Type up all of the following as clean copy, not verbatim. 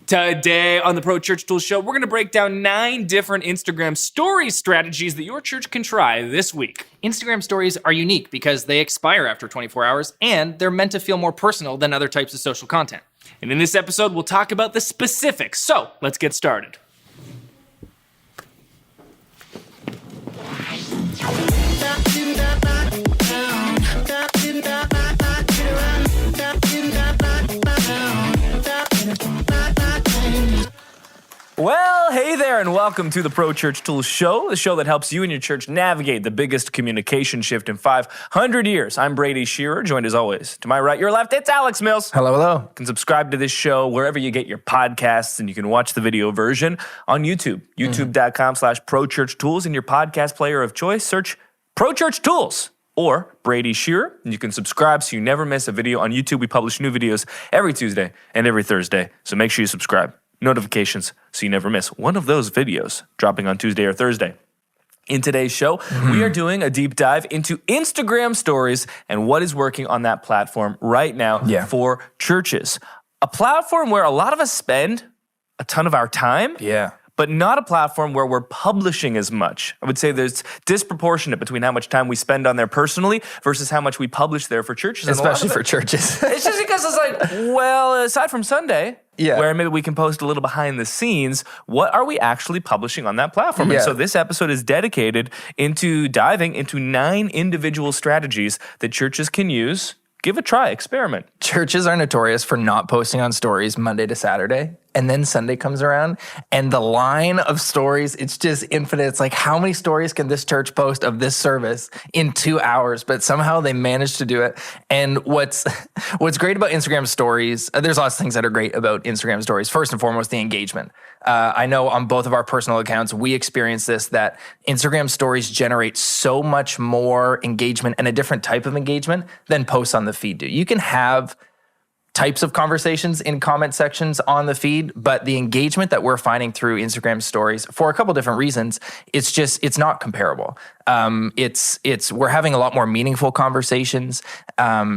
Today on the Pro Church Tools Show, we're going to break down 9 different Instagram story strategies that your church can try this week. Instagram stories are unique because they expire after 24 hours and they're meant to feel more personal than other types of social content. And in this episode, we'll talk about the specifics. So let's get started. Well, hey there, and welcome to the Pro Church Tools Show, the show that helps you and your church navigate the biggest communication shift in 500 years. I'm Brady Shearer, joined as always. To my right, your left, it's Alex Mills. Hello, hello. You can subscribe to this show wherever you get your podcasts, and you can watch the video version on YouTube, youtube.com/ProChurchTools. In your podcast player of choice, search Pro Church Tools or Brady Shearer, and you can subscribe so you never miss a video on YouTube. We publish new videos every Tuesday and every Thursday, so make sure you subscribe. Notifications so you never miss one of those videos dropping on Tuesday or Thursday. In today's show, we are doing a deep dive into Instagram stories and what is working on that platform right now for churches. A platform where a lot of us spend a ton of our time, but not a platform where we're publishing as much. I would say there's disproportionate between how much time we spend on there personally versus how much we publish there for churches. Especially for churches. It's just because it's like, well, aside from Sunday, where maybe we can post a little behind the scenes, what are we actually publishing on that platform? And so this episode is dedicated into diving into 9 individual strategies that churches can use. Give a try, experiment. Churches are notorious for not posting on stories Monday to Saturday. And then Sunday comes around and the line of stories, it's just infinite. It's like, how many stories can this church post of this service in 2 hours? But somehow they managed to do it. And what's great about Instagram stories, there's lots of things that are great about Instagram stories. First and foremost, the engagement. I know on both of our personal accounts, we experience this, that Instagram stories generate so much more engagement and a different type of engagement than posts on the feed do. You can have types of conversations in comment sections on the feed, but the engagement that we're finding through Instagram stories, for a couple different reasons, it's not comparable. We're having a lot more meaningful conversations,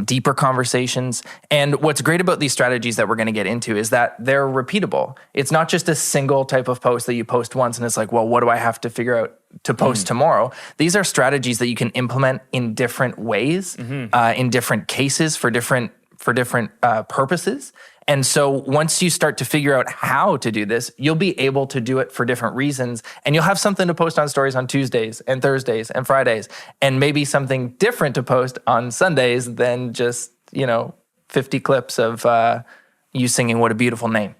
deeper conversations. And what's great about these strategies that we're going to get into is that they're repeatable. It's not just a single type of post that you post once and it's like, well, what do I have to figure out to post tomorrow? These are strategies that you can implement in different ways, in different cases for different purposes. And so once you start to figure out how to do this, you'll be able to do it for different reasons. And you'll have something to post on stories on Tuesdays and Thursdays and Fridays, and maybe something different to post on Sundays than just, 50 clips of you singing What a Beautiful Name.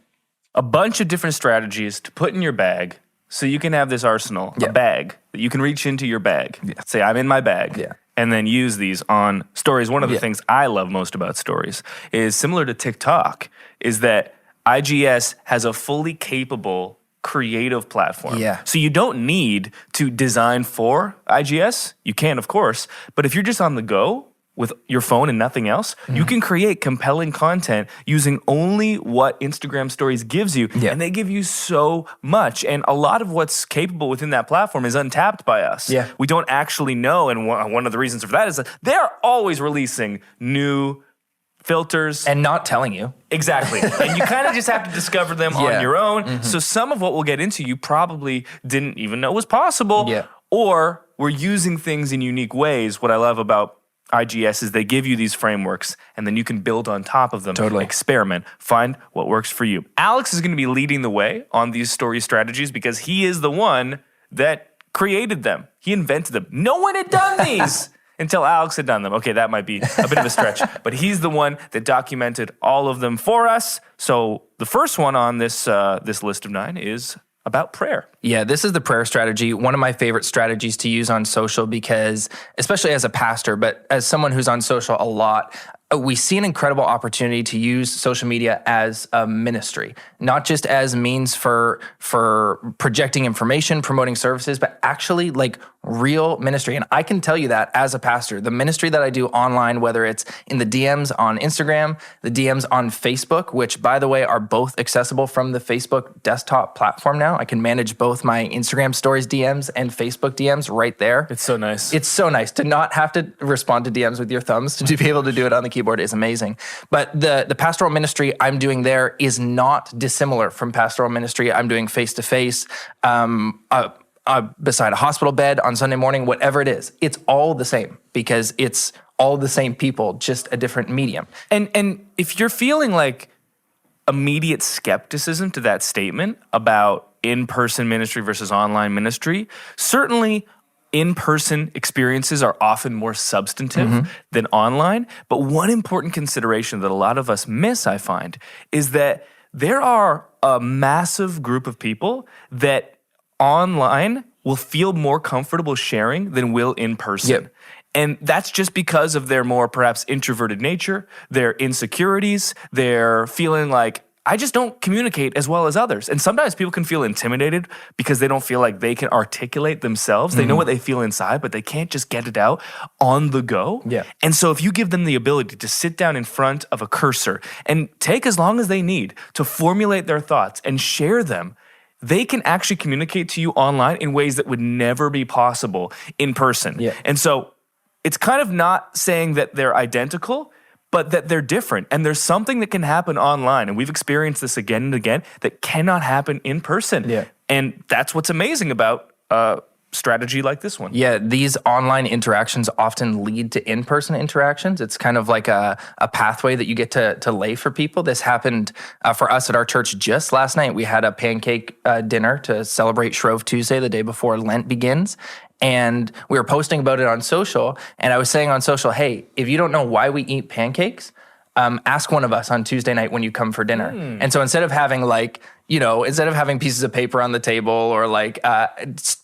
A bunch of different strategies to put in your bag so you can have this arsenal, a bag that you can reach into your bag. Say, I'm in my bag. And then use these on stories. One of the things I love most about stories is similar to TikTok, is that IGS has a fully capable creative platform. So you don't need to design for IGS. You can, of course, but if you're just on the go with your phone and nothing else, you can create compelling content using only what Instagram Stories gives you, and they give you so much. And a lot of what's capable within that platform is untapped by us. We don't actually know, and one of the reasons for that is that they're always releasing new filters. And not telling you. Exactly. And you kind of just have to discover them on your own. So some of what we'll get into, you probably didn't even know was possible, or we're using things in unique ways. What I love about IGS is they give you these frameworks and then you can build on top of them, experiment, find what works for you. Alex is going to be leading the way on these story strategies because he is the one that created them. He invented them. No one had done these until Alex had done them. Okay, that might be a bit of a stretch, but he's the one that documented all of them for us. So the first one on this list of 9 is about prayer. Yeah, this is the prayer strategy, one of my favorite strategies to use on social because, especially as a pastor, but as someone who's on social a lot, we see an incredible opportunity to use social media as a ministry, not just as means for projecting information, promoting services, but actually like real ministry. And I can tell you that as a pastor, the ministry that I do online, whether it's in the DMs on Instagram, the DMs on Facebook, which by the way, are both accessible from the Facebook desktop platform now. I can manage both my Instagram stories DMs and Facebook DMs right there. It's so nice. It's so nice to not have to respond to DMs with your thumbs, to be able to do it on the keyboard is amazing. But the pastoral ministry I'm doing there is not dissimilar from pastoral ministry I'm doing face-to-face, beside a hospital bed on Sunday morning, whatever it is. It's all the same because it's all the same people, just a different medium. And if you're feeling like immediate skepticism to that statement about in-person ministry versus online ministry, certainly in-person experiences are often more substantive than online. But one important consideration that a lot of us miss, I find, is that there are a massive group of people that online will feel more comfortable sharing than will in person. Yep. And that's just because of their more perhaps introverted nature, their insecurities, their feeling like, I just don't communicate as well as others. And sometimes people can feel intimidated because they don't feel like they can articulate themselves. They know what they feel inside, but they can't just get it out on the go. Yeah. And so if you give them the ability to sit down in front of a cursor and take as long as they need to formulate their thoughts and share them, they can actually communicate to you online in ways that would never be possible in person. Yeah. And so it's kind of not saying that they're identical, but that they're different. And there's something that can happen online, and we've experienced this again and again, that cannot happen in person. Yeah. And that's what's amazing about a strategy like this one. Yeah, these online interactions often lead to in-person interactions. It's kind of like a pathway that you get to lay for people. This happened for us at our church just last night. We had a pancake dinner to celebrate Shrove Tuesday, the day before Lent begins. And we were posting about it on social, and I was saying on social, hey, if you don't know why we eat pancakes, ask one of us on Tuesday night when you come for dinner. And so instead of having instead of having pieces of paper on the table or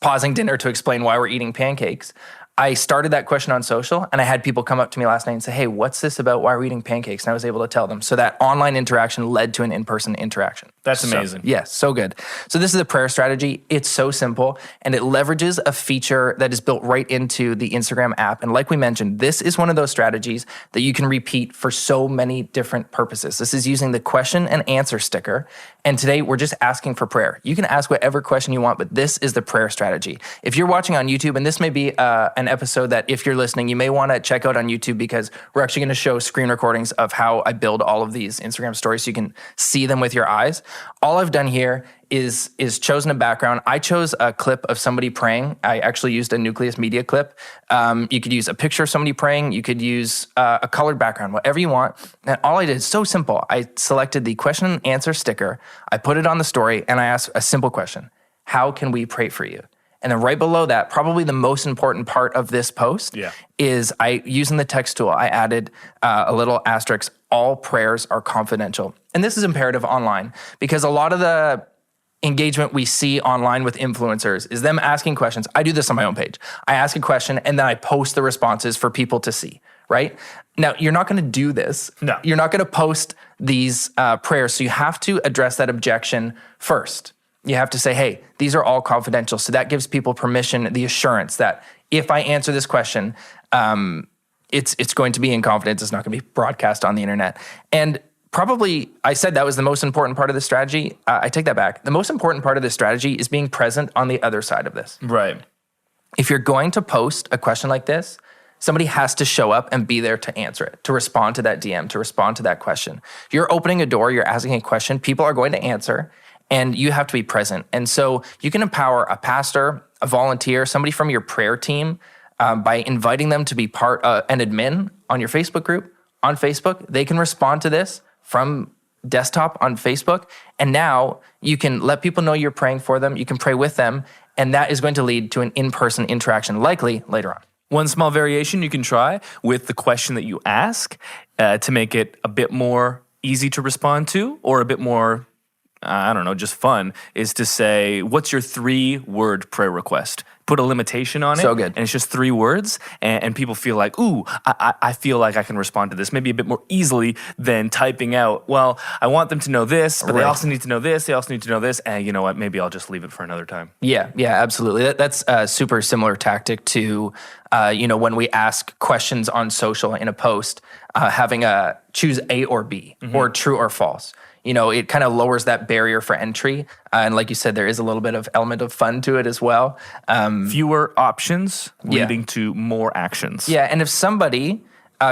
pausing dinner to explain why we're eating pancakes, I started that question on social, and I had people come up to me last night and say, hey, what's this about? Why are we eating pancakes? And I was able to tell them. So that online interaction led to an in-person interaction. That's amazing. Yes, so good. So this is a prayer strategy. It's so simple, and it leverages a feature that is built right into the Instagram app. And like we mentioned, this is one of those strategies that you can repeat for so many different purposes. This is using the question and answer sticker. And today we're just asking for prayer. You can ask whatever question you want, but this is the prayer strategy. If you're watching on YouTube, and this may be an episode that if you're listening, you may want to check out on YouTube, because we're actually going to show screen recordings of how I build all of these Instagram stories so you can see them with your eyes. All I've done here is chosen a background. I chose a clip of somebody praying. I actually used a Nucleus media clip. You could use a picture of somebody praying. You could use a colored background, whatever you want. And all I did is so simple. I selected the question and answer sticker. I put it on the story, and I asked a simple question. How can we pray for you? And then right below that, probably the most important part of this post is using the text tool, I added a little asterisk, all prayers are confidential. And this is imperative online because a lot of the engagement we see online with influencers is them asking questions. I do this on my own page. I ask a question and then I post the responses for people to see, right? Now, you're not going to do this. No. You're not going to post these prayers. So you have to address that objection first. You have to say, hey, these are all confidential. So that gives people permission, the assurance that if I answer this question, it's going to be in confidence. It's not going to be broadcast on the internet. And probably, I said that was the most important part of the strategy. I take that back. The most important part of this strategy is being present on the other side of this. Right. If you're going to post a question like this, somebody has to show up and be there to answer it, to respond to that DM, to respond to that question. You're opening a door, you're asking a question, people are going to answer, and you have to be present. And so you can empower a pastor, a volunteer, somebody from your prayer team by inviting them to be part an admin on your Facebook group. On Facebook, they can respond to this from desktop on Facebook. And now you can let people know you're praying for them. You can pray with them. And that is going to lead to an in-person interaction, likely later on. One small variation you can try with the question that you ask to make it a bit more easy to respond to, or a bit more, just fun, is to say, what's your 3-word prayer request? Put a limitation on it. So good. And it's just 3 words. And people feel like, ooh, I feel like I can respond to this maybe a bit more easily than typing out, well, I want them to know this, but they also need to know this. They also need to know this. And you know what? Maybe I'll just leave it for another time. Yeah, absolutely. That's a super similar tactic to, when we ask questions on social in a post, having a choose A or B, or true or false. It kind of lowers that barrier for entry. And like you said, there is a little bit of element of fun to it as well. Fewer options leading to more actions. Yeah, and if somebody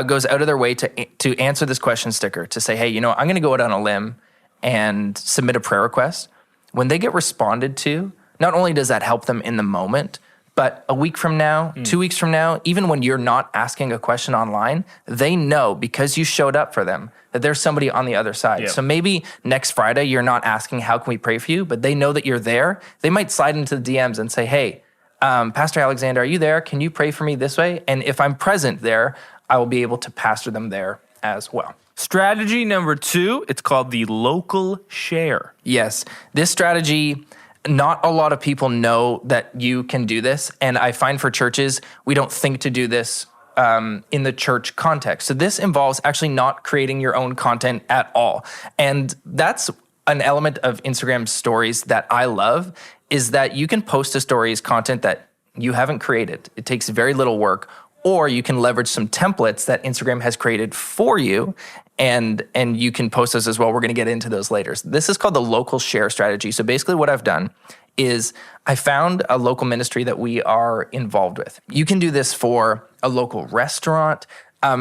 goes out of their way to answer this question sticker, to say, hey, I'm going to go out on a limb and submit a prayer request. When they get responded to, not only does that help them in the moment, but a week from now, 2 weeks from now, even when you're not asking a question online, they know because you showed up for them that there's somebody on the other side. So maybe next Friday, you're not asking, how can we pray for you? But they know that you're there. They might slide into the DMs and say, hey, Pastor Alexander, are you there? Can you pray for me this way? And if I'm present there, I will be able to pastor them there as well. Strategy number 2, it's called the local share. Yes, this strategy, not a lot of people know that you can do this. And I find for churches, we don't think to do this in the church context. So this involves actually not creating your own content at all. And that's an element of Instagram stories that I love, is that you can post to stories content that you haven't created. It takes very little work. Or you can leverage some templates that Instagram has created for you, and you can post those as well. We're going to get into those later. This is called the local share strategy. So basically what I've done is I found a local ministry that we are involved with. You can do this for a local restaurant.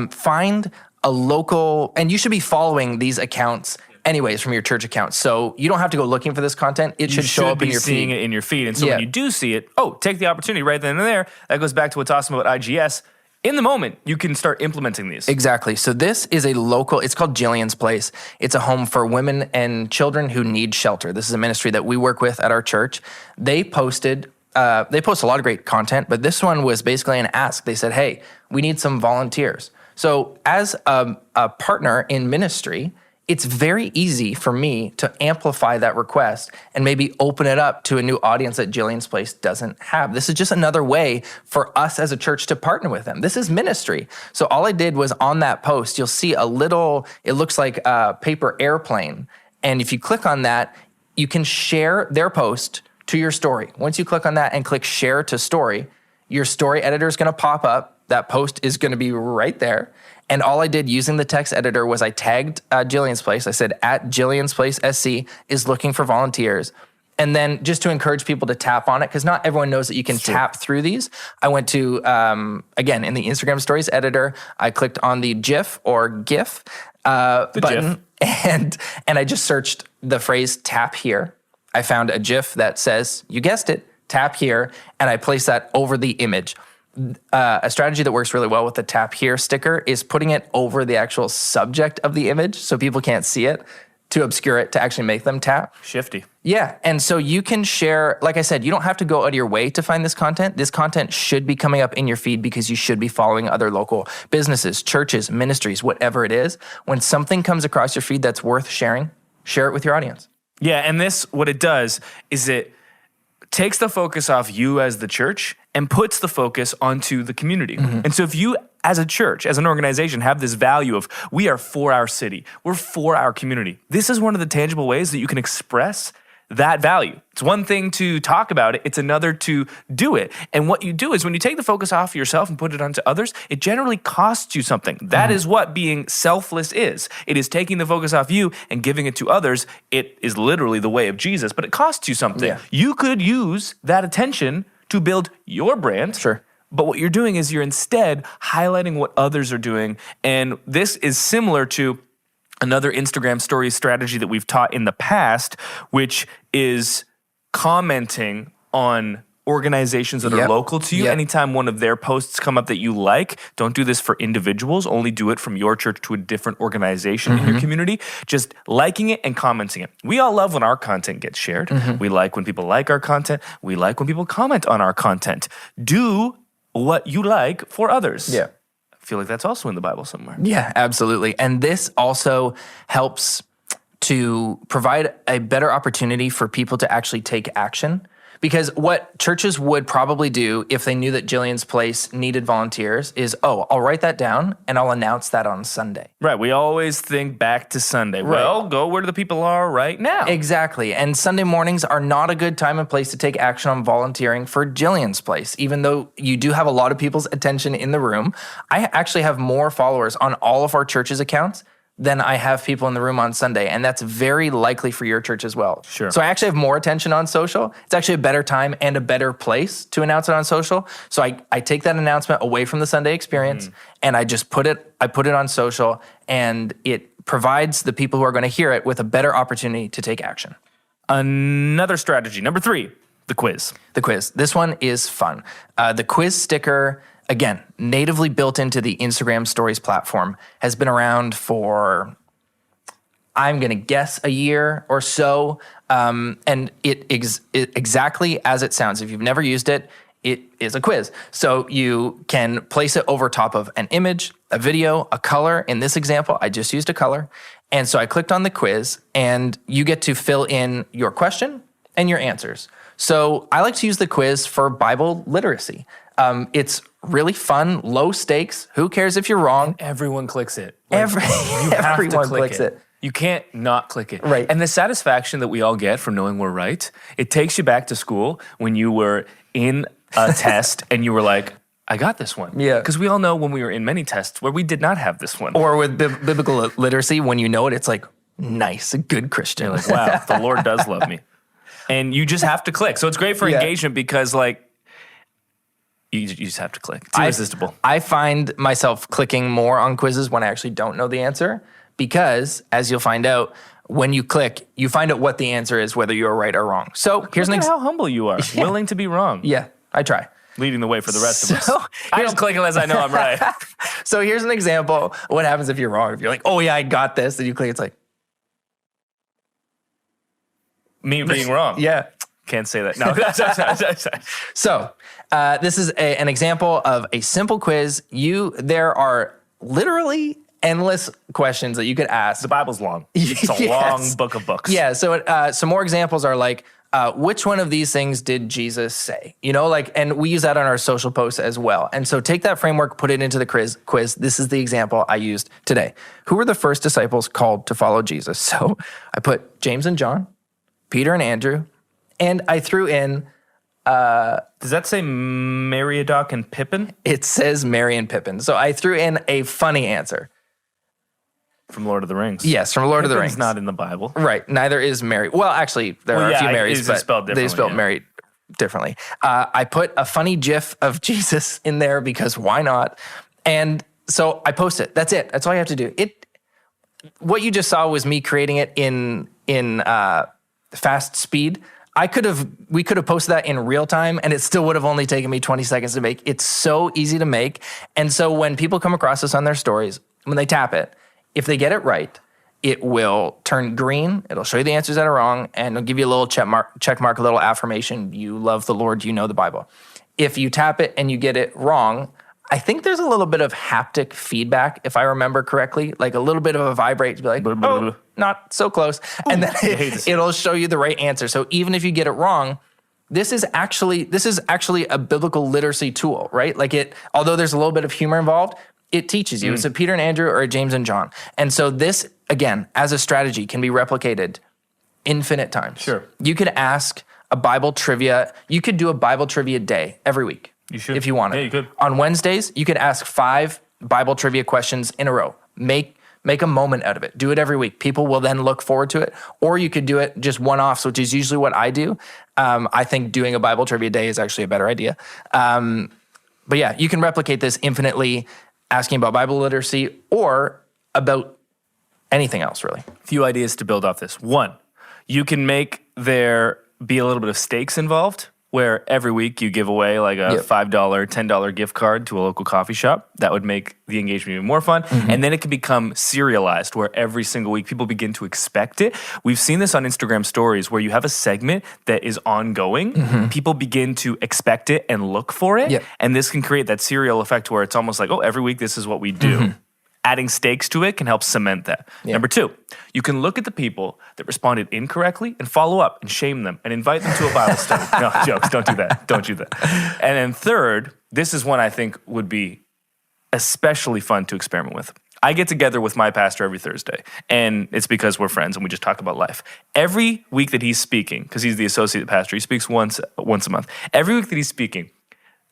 Find a local, and you should be following these accounts anyways from your church account. So you don't have to go looking for this content. It should show up in your feed. Seeing it in your feed. And so when you do see it, take the opportunity right then and there. That goes back to what's awesome about IGS. In the moment, you can start implementing these. Exactly. So this is a local, it's called Jillian's Place. It's a home for women and children who need shelter. This is a ministry that we work with at our church. They post a lot of great content, but this one was basically an ask. They said, hey, we need some volunteers. So as a partner in ministry, it's very easy for me to amplify that request and maybe open it up to a new audience that Jillian's Place doesn't have. This is just another way for us as a church to partner with them. This is ministry. So all I did was on that post, you'll see a little, it looks like a paper airplane. And if you click on that, you can share their post to your story. Once you click on that and click share to story, your story editor is going to pop up. That post is going to be right there. And all I did using the text editor was I tagged Jillian's Place. I said, at Jillian's Place SC is looking for volunteers. And then just to encourage people to tap on it, because not everyone knows that you can tap through these. I went to, again, in the Instagram Stories editor, I clicked on the GIF or GIF button. And I just searched the phrase tap here. I found a GIF that says, you guessed it, tap here. And I placed that over the image. A strategy that works really well with the tap here sticker is putting it over the actual subject of the image so people can't see it, to obscure it, to actually make them tap. Shifty. Yeah, and so you can share, like I said, you don't have to go out of your way to find this content. This content should be coming up in your feed because you should be following other local businesses, churches, ministries, whatever it is. When something comes across your feed that's worth sharing, share it with your audience. Yeah, and this, what it does is it takes the focus off you as the church and puts the focus onto the community. And so if you as a church, as an organization, have this value of we are for our city, we're for our community, this is one of the tangible ways that you can express that value. It's one thing to talk about it, it's another to do it. And what you do is when you take the focus off yourself and put it onto others, it generally costs you something. That is what being selfless is. It is taking the focus off you and giving it to others. It is literally the way of Jesus, but it costs you something. Yeah. You could use that attention to build your brand. Sure. But what you're doing is you're instead highlighting what others are doing. And this is similar to another Instagram story strategy that we've taught in the past, which is commenting on organizations that are local to you. Anytime one of their posts come up that you like, don't do this for individuals, only do it from your church to a different organization in your community. Just liking it and commenting it. We all love when our content gets shared. We like when people like our content. We like when people comment on our content. Do what you like for others. Yeah. I feel like that's also in the Bible somewhere. Yeah, absolutely. And this also helps to provide a better opportunity for people to actually take action. Because what churches would probably do if they knew that Jillian's Place needed volunteers is, I'll write that down and I'll announce that on Sunday. Right. We always think back to Sunday. Right. Well, go where the people are right now. Exactly. And Sunday mornings are not a good time and place to take action on volunteering for Jillian's Place. Even though you do have a lot of people's attention in the room, I actually have more followers on all of our church's accounts than I have people in the room on Sunday. And that's very likely for your church as well. Sure. So I actually have more attention on social. It's actually a better time and a better place to announce it on social. So I take that announcement away from the Sunday experience and I just put it on social, and it provides the people who are going to hear it with a better opportunity to take action. Another strategy, number 3, the quiz. The quiz. This one is fun. The quiz sticker, again, natively built into the Instagram Stories platform, has been around for, I'm going to guess, a year or so. And it exactly as it sounds. If you've never used it, it is a quiz. So you can place it over top of an image, a video, a color. In this example, I just used a color. And so I clicked on the quiz, and you get to fill in your question and your answers. So I like to use the quiz for Bible literacy. It's really fun, low stakes. Who cares if you're wrong? Everyone clicks it. Everyone clicks it. You can't not click it. Right. And the satisfaction that we all get from knowing we're right, it takes you back to school when you were in a test and you were like, I got this one. Yeah. Because we all know when we were in many tests where we did not have this one. Or with biblical literacy, when you know it, it's like, nice, a good Christian. You're like, wow, the Lord does love me. And you just have to click. So it's great for engagement because, like, you just have to click. It's irresistible. I find myself clicking more on quizzes when I actually don't know the answer, because, as you'll find out, when you click, you find out what the answer is, whether you're right or wrong. So here's Look at how humble you are, willing to be wrong. Yeah, I try. Leading the way for the rest of us. I don't click unless I know I'm right. So here's an example. What happens if you're wrong? If you're like, oh yeah, I got this, and you click, it's like, me being wrong. Yeah. Can't say that. No. So this is an example of a simple quiz. There are literally endless questions that you could ask. The Bible's long. It's a long book of books. Yeah. So some more examples are like, which one of these things did Jesus say? You know, like, and we use that on our social posts as well. And so take that framework, put it into the quiz. This is the example I used today. Who were the first disciples called to follow Jesus? So I put James and John, Peter and Andrew, and I threw in... does that say Meriadoc and Pippin? It says Merry and Pippin. So I threw in a funny answer. From Lord of the Rings. Yes, from Lord of the Pippin's Rings. Not in the Bible. Right. Neither is Mary. Well, actually, there are a few Marys, but they spelled Mary differently. I put a funny GIF of Jesus in there because why not? And so I post it. That's it. That's all you have to do. What you just saw was me creating it in fast speed. We could have posted that in real time, and it still would have only taken me 20 seconds to make. It's so easy to make. And so when people come across this on their stories, when they tap it, if they get it right, it will turn green. It'll show you the answers that are wrong, and it'll give you a little check mark, a little affirmation. You love the Lord, you know the Bible. If you tap it and you get it wrong, I think there's a little bit of haptic feedback, if I remember correctly, like a little bit of a vibrate to be like, oh, not so close. And then it'll show you the right answer. So even if you get it wrong, this is actually a biblical literacy tool, right? Like although there's a little bit of humor involved, it teaches you. It's a Peter and Andrew or a James and John. And so this, again, as a strategy, can be replicated infinite times. Sure. You could ask a Bible trivia. You could do a Bible trivia day every week. You should. If you wanted. Yeah, you could. On Wednesdays, you could ask 5 Bible trivia questions in a row. Make a moment out of it. Do it every week. People will then look forward to it. Or you could do it just one-offs, which is usually what I do. I think doing a Bible trivia day is actually a better idea. But yeah, you can replicate this infinitely, asking about Bible literacy or about anything else, really. Few ideas to build off this. 1, you can make there be a little bit of stakes involved, where every week you give away like a $5, $10 gift card to a local coffee shop. That would make the engagement even more fun. Mm-hmm. And then it can become serialized, where every single week people begin to expect it. We've seen this on Instagram stories where you have a segment that is ongoing. Mm-hmm. People begin to expect it and look for it. Yep. And this can create that serial effect where it's almost like, oh, every week this is what we do. Mm-hmm. Adding stakes to it can help cement that. Yeah. Number 2, you can look at the people that responded incorrectly and follow up and shame them and invite them to a Bible study. No, jokes. Don't do that. Don't do that. And then 3rd, this is one I think would be especially fun to experiment with. I get together with my pastor every Thursday, and it's because we're friends and we just talk about life. Every week that he's speaking, because he's the associate pastor, he speaks once a month. Every week that he's speaking,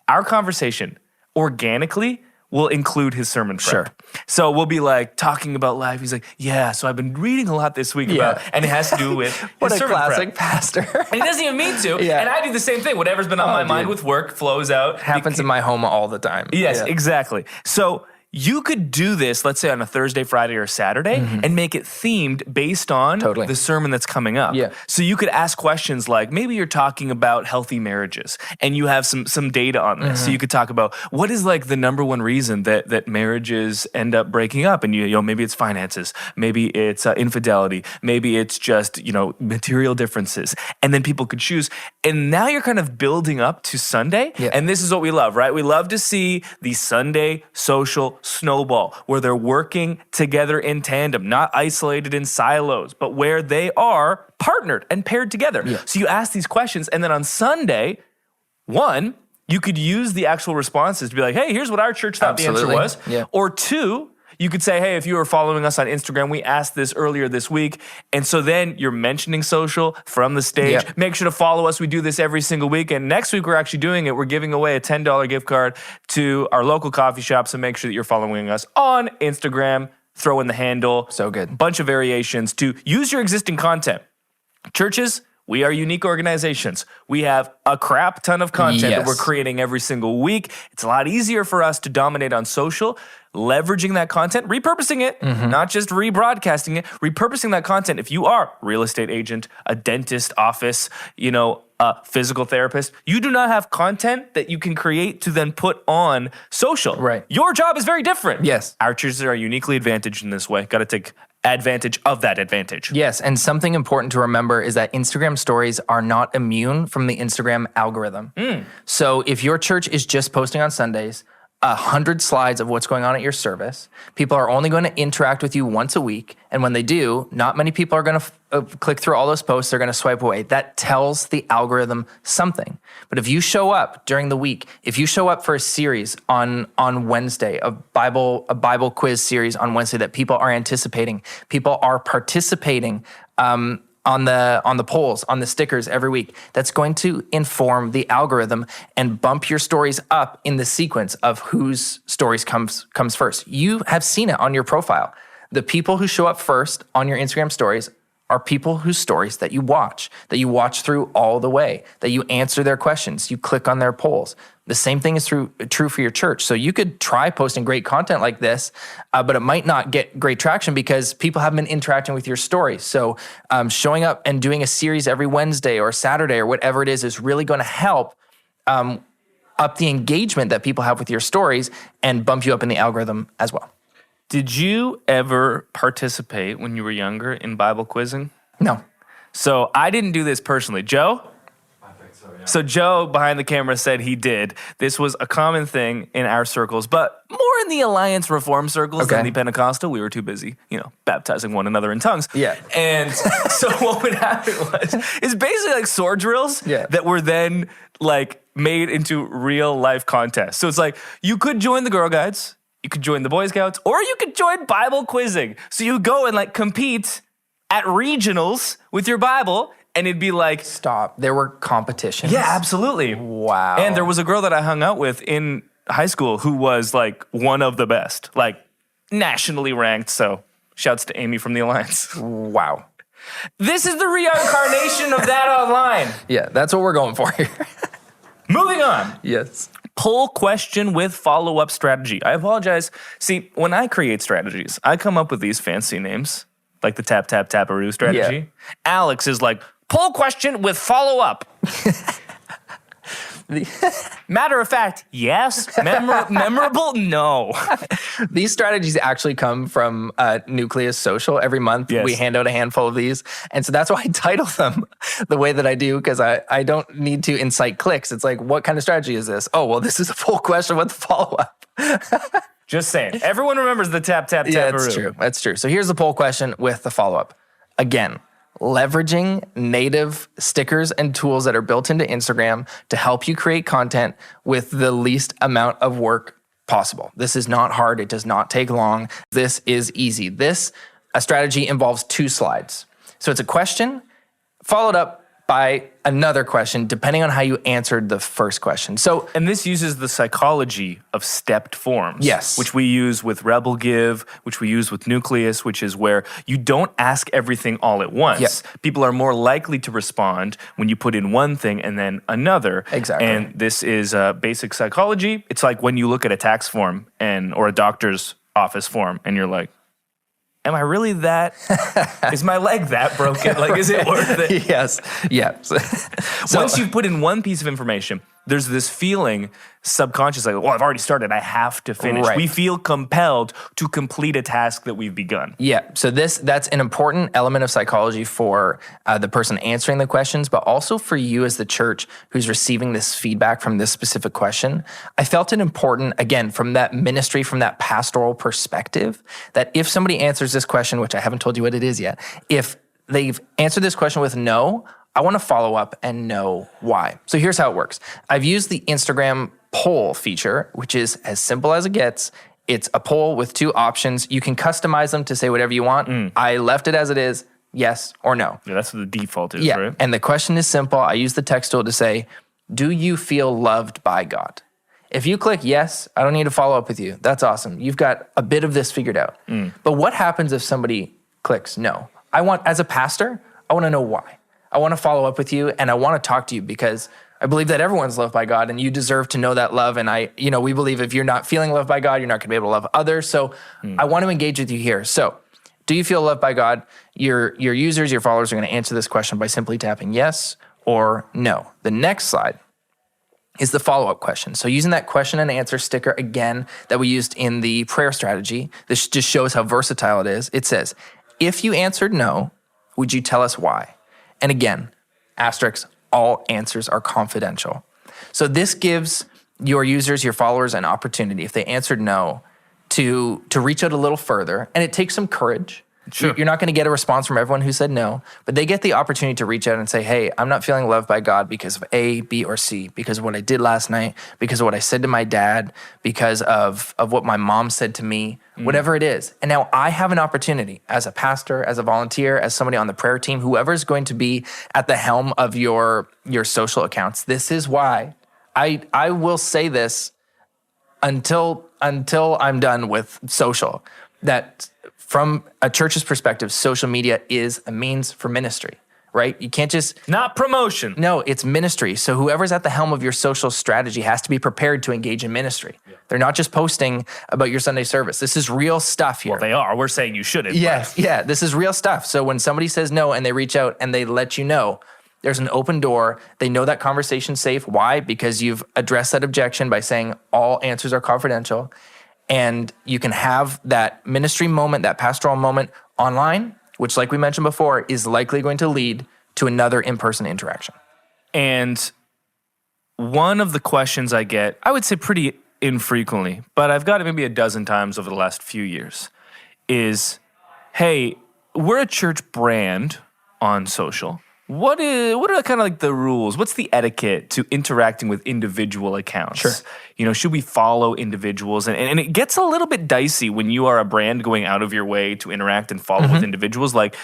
our conversation organically we'll include his sermon prep. Sure. So we'll be like talking about life. He's like, yeah, so I've been reading a lot this week about, and it has to do with what his a sermon classic prep. pastor. And he doesn't even mean to. Yeah. And I do the same thing. Whatever's been on my mind with work flows out. Happens in my home all the time. Yes, exactly. So you could do this, let's say on a Thursday, Friday, or Saturday, and make it themed based on the sermon that's coming up. Yeah. So you could ask questions like, maybe you're talking about healthy marriages, and you have some data on this. So you could talk about what is like the number one reason that marriages end up breaking up, and you know maybe it's finances, maybe it's infidelity, maybe it's just material differences, and then people could choose. And now you're kind of building up to Sunday, and this is what we love, right? We love to see the Sunday social snowball where they're working together in tandem, not isolated in silos, but where they are partnered and paired together. So you ask these questions, and then on Sunday, one, you could use the actual responses to be like, hey, here's what our church thought the answer was. Or two, you could say, hey, if you were following us on Instagram, we asked this earlier this week. And so then you're mentioning social from the stage. Make sure to follow us. We do this every single week. And next week, we're actually doing it. We're giving away a $10 gift card to our local coffee shop. So make sure that you're following us on Instagram. Throw in the handle. So good. Bunch of variations to use your existing content. Churches, we are unique organizations. We have a crap ton of content that we're creating every single week. It's a lot easier for us to dominate on social, leveraging that content, repurposing it, not just rebroadcasting it, repurposing that content. If you are a real estate agent, a dentist office, a physical therapist, you do not have content that you can create to then put on social. Right. Your job is very different. Yes. Our churches are uniquely advantaged in this way. Got to take advantage of that advantage. Yes, and something important to remember is that Instagram stories are not immune from the Instagram algorithm. So if your church is just posting on Sundays, 100 slides of what's going on at your service, people are only going to interact with you once a week, and when they do, not many people are going to click through all those posts. They're going to swipe away. That tells the algorithm something. But if you show up during the week, if you show up for a series on Wednesday, a Bible quiz series on Wednesday that people are anticipating, people are participating on the polls, on the stickers every week, that's going to inform the algorithm and bump your stories up in the sequence of whose stories comes first. You have seen it on your profile. The people who show up first on your Instagram stories are people whose stories that you watch through all the way, that you answer their questions, you click on their polls. The same thing is true for your church. So you could try posting great content like this, but it might not get great traction because people haven't been interacting with your stories. So showing up and doing a series every Wednesday or Saturday or whatever it is really going to help up the engagement that people have with your stories and bump you up in the algorithm as well. Did you ever participate when you were younger in Bible quizzing? No. So I didn't do this personally. Joe? I think so, yeah. So Joe behind the camera said he did. This was a common thing in our circles, but more in the Alliance Reform circles than the Pentecostal. We were too busy, baptizing one another in tongues. Yeah. And so what would happen is basically like sword drills that were then like made into real life contests. So it's like you could join the Girl Guides, you could join the Boy Scouts, or you could join Bible quizzing. So you go and like compete at regionals with your Bible, and it'd be like... Stop. There were competitions? Yeah, absolutely. Wow. And there was a girl that I hung out with in high school who was like one of the best, like nationally ranked. So shouts to Amy from the Alliance. Wow. This is the reincarnation of that online. Yeah, that's what we're going for here. Moving on. Yes. Poll question with follow-up strategy. I apologize. See, when I create strategies, I come up with these fancy names, like the tap, tap, taparoo strategy. Yeah. Alex is like, poll question with follow-up. Matter of fact, yes. Memorable, no. These strategies actually come from Nucleus Social. Every month we hand out a handful of these. And so that's why I title them the way that I do, because I don't need to incite clicks. It's like, what kind of strategy is this? Oh, well, this is a poll question with follow-up. Just saying. Everyone remembers the tap, tap, taparoo. Yeah, that's true. That's true. So here's the poll question with the follow-up. Again, leveraging native stickers and tools that are built into Instagram to help you create content with the least amount of work possible. This is not hard. It does not take long. This is easy. A strategy involves 2 slides. So it's a question followed up by another question, depending on how you answered the first question. So, and this uses the psychology of stepped forms. Yes. Which we use with Rebel Give, which we use with Nucleus, which is where you don't ask everything all at once. Yeah. People are more likely to respond when you put in one thing and then another. Exactly. And this is basic psychology. It's like when you look at a tax form or a doctor's office form and you're like, am I really that? Is my leg that broken? Like, is it worth it? Yes. Yeah. So, Once you've put in one piece of information, there's this feeling subconscious, like, well, I've already started. I have to finish. Right. We feel compelled to complete a task that we've begun. Yeah. So that's an important element of psychology for the person answering the questions, but also for you as the church who's receiving this feedback from this specific question. I felt it important, again, from that ministry, from that pastoral perspective, that if somebody answers this question, which I haven't told you what it is yet, if they've answered this question with no, I want to follow up and know why. So here's how it works. I've used the Instagram poll feature, which is as simple as it gets. It's a poll with 2 options. You can customize them to say whatever you want. I left it as it is, yes or no. Yeah, that's what the default is, right? And the question is simple. I use the text tool to say, do you feel loved by God? If you click yes, I don't need to follow up with you. That's awesome. You've got a bit of this figured out. But what happens if somebody clicks no? As a pastor, I want to know why. I want to follow up with you and I want to talk to you because I believe that everyone's loved by God and you deserve to know that love. And we believe if you're not feeling loved by God, you're not going to be able to love others. So I want to engage with you here. So do you feel loved by God? Your users, your followers are going to answer this question by simply tapping yes or no. The next slide is the follow-up question. So using that question and answer sticker again that we used in the prayer strategy, this just shows how versatile it is. It says, if you answered no, would you tell us why? And again, asterisk, all answers are confidential. So this gives your users, your followers, an opportunity, if they answered no, to reach out a little further. And it takes some courage. Sure. You're not going to get a response from everyone who said no, but they get the opportunity to reach out and say, hey, I'm not feeling loved by God because of A, B, or C, because of what I did last night, because of what I said to my dad, because of what my mom said to me, whatever it is. And now I have an opportunity as a pastor, as a volunteer, as somebody on the prayer team, whoever's going to be at the helm of your social accounts. This is why I will say this until I'm done with social, that from a church's perspective, social media is a means for ministry, right? You can't just... Not promotion. No, it's ministry. So whoever's at the helm of your social strategy has to be prepared to engage in ministry. Yeah. They're not just posting about your Sunday service. This is real stuff here. Well, they are. We're saying you shouldn't. Yes, yeah, this is real stuff. So when somebody says no and they reach out and they let you know, there's an open door. They know that conversation's safe. Why? Because you've addressed that objection by saying all answers are confidential. And you can have that ministry moment, that pastoral moment online, which, like we mentioned before, is likely going to lead to another in-person interaction. And one of the questions I get, I would say pretty infrequently, but I've got it maybe a dozen times over the last few years, is, hey, we're a church brand on social. What are kind of like the rules? What's the etiquette to interacting with individual accounts? Sure. Should we follow individuals? And it gets a little bit dicey when you are a brand going out of your way to interact and follow with individuals. Like,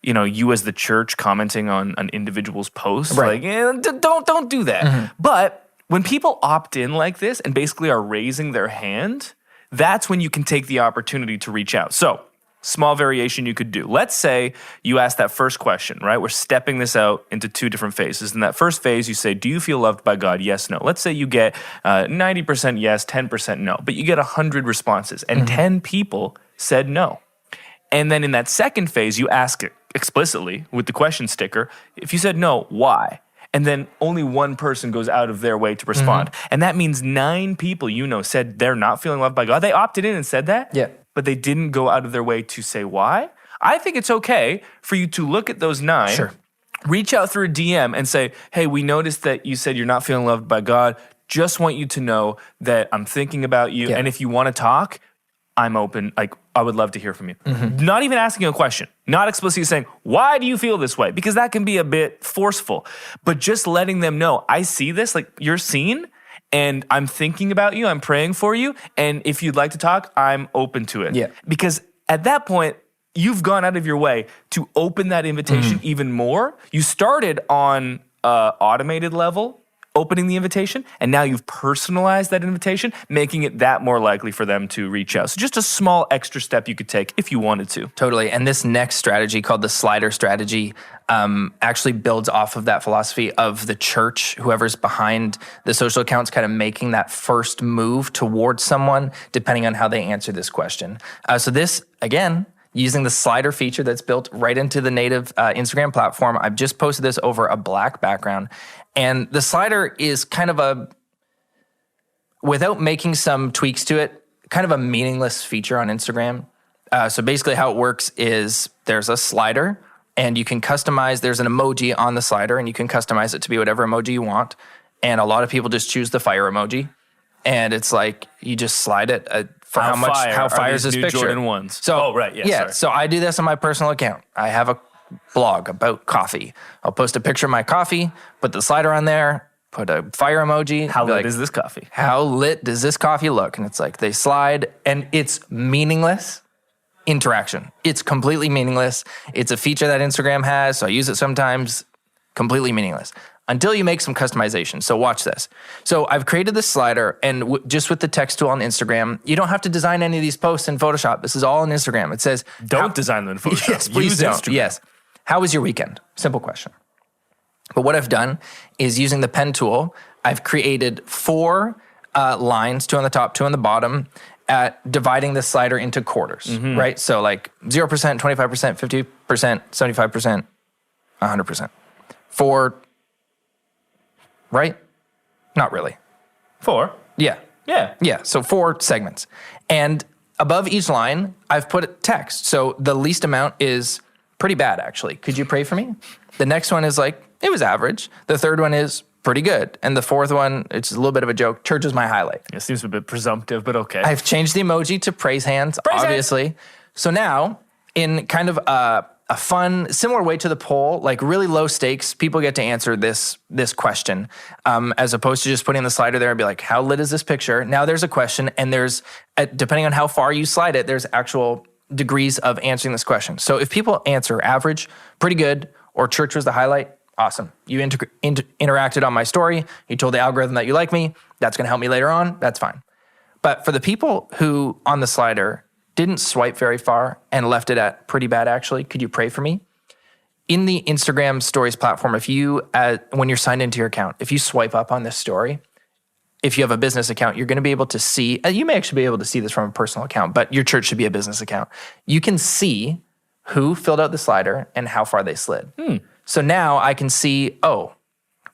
you as the church commenting on an individual's post. Right. Like, don't do that. But when people opt in like this and basically are raising their hand, that's when you can take the opportunity to reach out. So, small variation you could do. Let's say you ask that first question, right? We're stepping this out into 2 different phases. In that first phase, you say, do you feel loved by God? Yes, no. Let's say you get 90% yes, 10% no, but you get 100 responses and 10 people said no. And then in that second phase, you ask it explicitly with the question sticker, if you said no, why? And then only one person goes out of their way to respond. And that means 9 people said they're not feeling loved by God. They opted in and said that. Yeah. But they didn't go out of their way to say why. I think it's okay for you to look at those 9, Sure. reach out through a DM and say, hey, we noticed that you said you're not feeling loved by God. Just want you to know that I'm thinking about you. Yeah. And if you want to talk, I'm open. Like, I would love to hear from you. Not even asking a question, not explicitly saying, why do you feel this way? Because that can be a bit forceful, but just letting them know, I see this, like you're seen, and I'm thinking about you, I'm praying for you, and if you'd like to talk, I'm open to it. Yeah. Because at that point, you've gone out of your way to open that invitation even more. You started on automated level, opening the invitation, and now you've personalized that invitation, making it that more likely for them to reach out. So just a small extra step you could take if you wanted to. Totally. And this next strategy called the slider strategy actually builds off of that philosophy of the church, whoever's behind the social accounts, kind of making that first move towards someone, depending on how they answer this question. So this, again, using the slider feature that's built right into the native Instagram platform. I've just posted this over a black background. And the slider is kind of without making some tweaks to it, kind of a meaningless feature on Instagram. So basically how it works is there's a slider and you can customize, there's an emoji on the slider and you can customize it to be whatever emoji you want. And a lot of people just choose the fire emoji. And it's like, you just slide it for how fire is this picture. Jordan ones. So, right, yeah, sorry. So I do this on my personal account. I have a blog about coffee. I'll post a picture of my coffee, put the slider on there, put a fire emoji. How lit is this coffee? How lit does this coffee look? And it's like they slide, and it's meaningless interaction. It's completely meaningless. It's a feature that Instagram has, so I use it sometimes. Completely meaningless. Until you make some customization. So watch this. So I've created this slider, and just with the text tool on Instagram, you don't have to design any of these posts in Photoshop. This is all in Instagram. It says, don't design them in Photoshop. Yes, please don't. Instagram. Yes. How was your weekend? Simple question. But what I've done is using the pen tool, I've created 4 lines, 2 on the top, 2 on the bottom, dividing the slider into quarters, right? So like 0%, 25%, 50%, 75%, 100%. 4, right? Not really. 4? Yeah. Yeah. Yeah, so 4 segments. And above each line, I've put text. So the least amount is pretty bad, actually. Could you pray for me? The next one is like, it was average. The third one is pretty good. And the fourth one, it's a little bit of a joke. Church is my highlight. It seems a bit presumptive, but okay. I've changed the emoji to praise hands, obviously. So now, in kind of a fun, similar way to the poll, like really low stakes, people get to answer this question, as opposed to just putting the slider there and be like, how lit is this picture? Now there's a question, and there's, depending on how far you slide it, there's actual degrees of answering this question. So if people answer average, pretty good, or church was the highlight, awesome. You interacted on my story. You told the algorithm that you like me. That's going to help me later on. That's fine. But for the people who on the slider didn't swipe very far and left it at pretty bad, actually, could you pray for me? In the Instagram Stories platform, if you, when you're signed into your account, if you swipe up on this story, if you have a business account, you're going to be able to see, you may actually be able to see this from a personal account, but your church should be a business account. You can see who filled out the slider and how far they slid. So now I can see,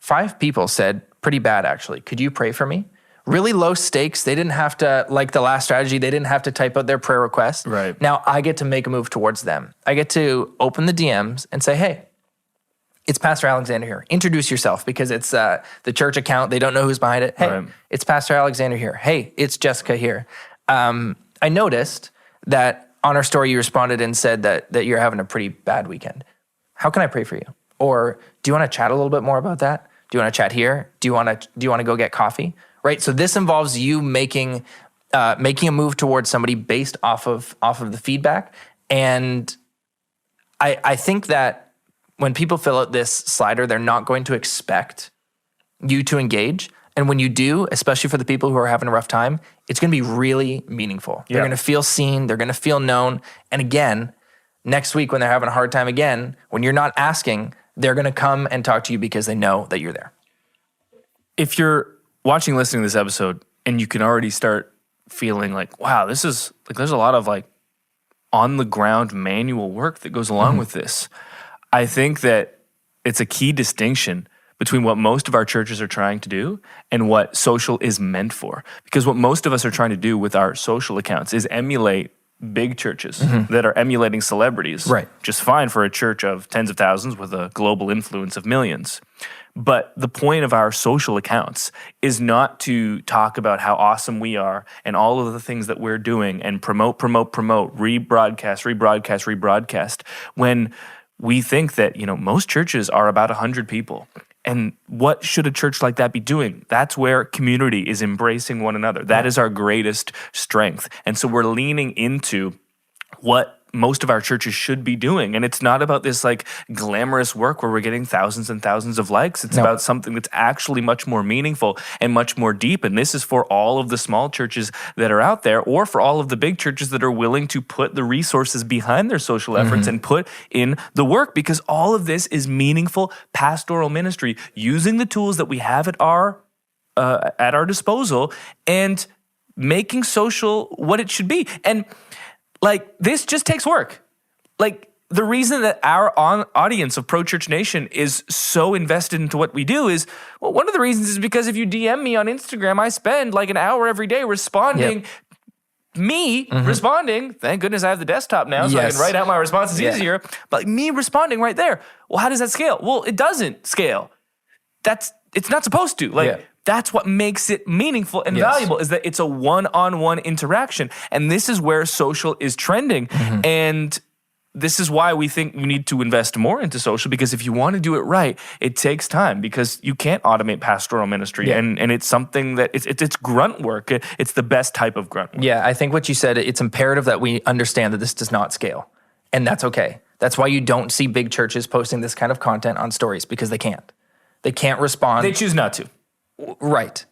5 people said, pretty bad, actually. Could you pray for me? Really low stakes. They didn't have to, like the last strategy, they didn't have to type out their prayer request. Right. Now I get to make a move towards them. I get to open the DMs and say, hey, it's Pastor Alexander here. Introduce yourself, because it's the church account. They don't know who's behind it. Hey, It's Pastor Alexander here. Hey, it's Jessica here. I noticed that on our story you responded and said that you're having a pretty bad weekend. How can I pray for you? Or do you want to chat a little bit more about that? Do you want to chat here? Do you want to go get coffee? Right. So this involves you making a move towards somebody based off of the feedback. And I think that when people fill out this slider, they're not going to expect you to engage. And when you do, especially for the people who are having a rough time, it's going to be really meaningful. They're going to feel seen. They're going to feel known. And again, next week when they're having a hard time again, when you're not asking, they're going to come and talk to you because they know that you're there. If you're watching, listening to this episode, and you can already start feeling like, wow, this is like, there's a lot of like on the ground manual work that goes along with this. I think that it's a key distinction between what most of our churches are trying to do and what social is meant for. Because what most of us are trying to do with our social accounts is emulate big churches that are emulating celebrities. Right. Just fine for a church of tens of thousands with a global influence of millions. But the point of our social accounts is not to talk about how awesome we are and all of the things that we're doing and promote, rebroadcast, when we think that, most churches are about 100 people. And what should a church like that be doing? That's where community is embracing one another. That is our greatest strength. And so we're leaning into what most of our churches should be doing. And it's not about this like glamorous work where we're getting thousands and thousands of likes. It's about something that's actually much more meaningful and much more deep. And this is for all of the small churches that are out there, or for all of the big churches that are willing to put the resources behind their social efforts and put in the work, because all of this is meaningful pastoral ministry, using the tools that we have at our disposal and making social what it should be. And like, this just takes work. Like, the reason that our audience of Pro Church Nation is so invested into what we do is, well, one of the reasons is because if you DM me on Instagram, I spend like an hour every day responding. Responding. Thank goodness I have the desktop now, so I can write out my responses easier. But me responding right there. Well, how does that scale? Well, it doesn't scale. It's not supposed to. Like, that's what makes it meaningful and valuable, is that it's a one-on-one interaction. And this is where social is trending. And this is why we think you need to invest more into social, because if you want to do it right, it takes time, because you can't automate pastoral ministry. And it's something that it's grunt work. It's the best type of grunt work. Yeah, I think what you said, it's imperative that we understand that this does not scale. And that's okay. That's why you don't see big churches posting this kind of content on stories, because they can't. They can't respond. They choose not to. Right.